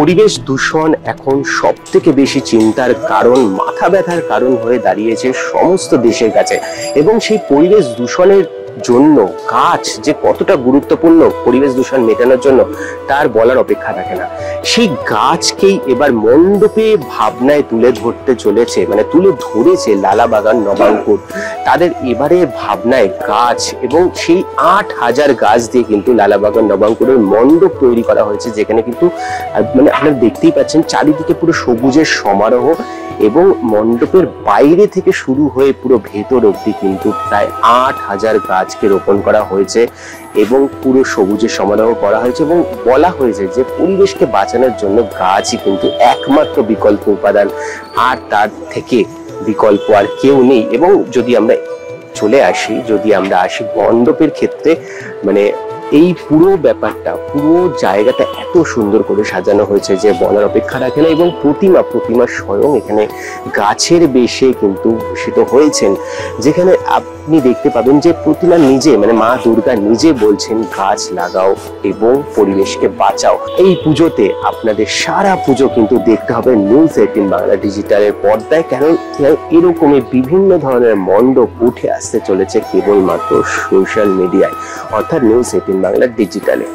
পরিবেশ দূষণ এখন সবথেকে বেশি চিন্তার কারণ, মাথা ব্যথার কারণ হয়ে দাঁড়িয়েছে সমস্ত দেশের কাছে। এবং সেই পরিবেশ দূষণের জন্য গাছ যে কতটা গুরুত্বপূর্ণ পরিবেশ দূষণ মেটানোর জন্য তার বলার অপেক্ষা রাখে না। সেই গাছকেই এবার মণ্ডপে ভাবনায় তুলে ধরতে চলেছে, মানে তুলে ধরেছে লালাবাগান নবাঙ্কুর। তাদের এবারে ভাবনায় গাছ এবং সেই ৮,০০০ গাছ দিয়ে কিন্তু লালাবাগান নবাঙ্কুরের মণ্ডপ তৈরি করা হয়েছে, যেখানে কিন্তু মানে আপনারা দেখতেই পাচ্ছেন চারিদিকে পুরো সবুজের সমারোহ। এবং মণ্ডপের বাইরে থেকে শুরু হয়ে পুরো ভেতর অবধি কিন্তু প্রায় ৮,০০০ গাছকে রোপণ করা হয়েছে এবং পুরো সবুজের সমারোহ করা হয়েছে। এবং বলা হয়েছে যে পরিবেশকে বাঁচানোর জন্য গাছই কিন্তু একমাত্র বিকল্প উপাদান, আর তার থেকে বিকল্প আর কেউ নেই। এবং যদি আমরা আসি মণ্ডপের ক্ষেত্রে, মানে এই পুরো ব্যাপারটা, পুরো জায়গাটা এত সুন্দর করে সাজানো হয়েছে যে বলার অপেক্ষা রাখে না। এবং প্রতিমা স্বয়ং এখানে গাছের বেশে কিন্তু ভূষিত হয়েছেন, যেখানে আপনি দেখতে পাবেন যে প্রতিমা নিজে, মানে মা দুর্গা নিজে বলছেন গাছ লাগাও এবং পরিবেশকে বাঁচাও। এই পুজোতে আপনাদের সারা পুজো কিন্তু দেখতে হবে নিউজ18 বাংলা ডিজিটালের পর্দায়, কারণ এরকমই বিভিন্ন ধরনের মণ্ডপ উঠে আসতে চলেছে কেবলমাত্র সোশ্যাল মিডিয়ায়, অর্থাৎ নিউজ18 বাংলা ডিজিটালে।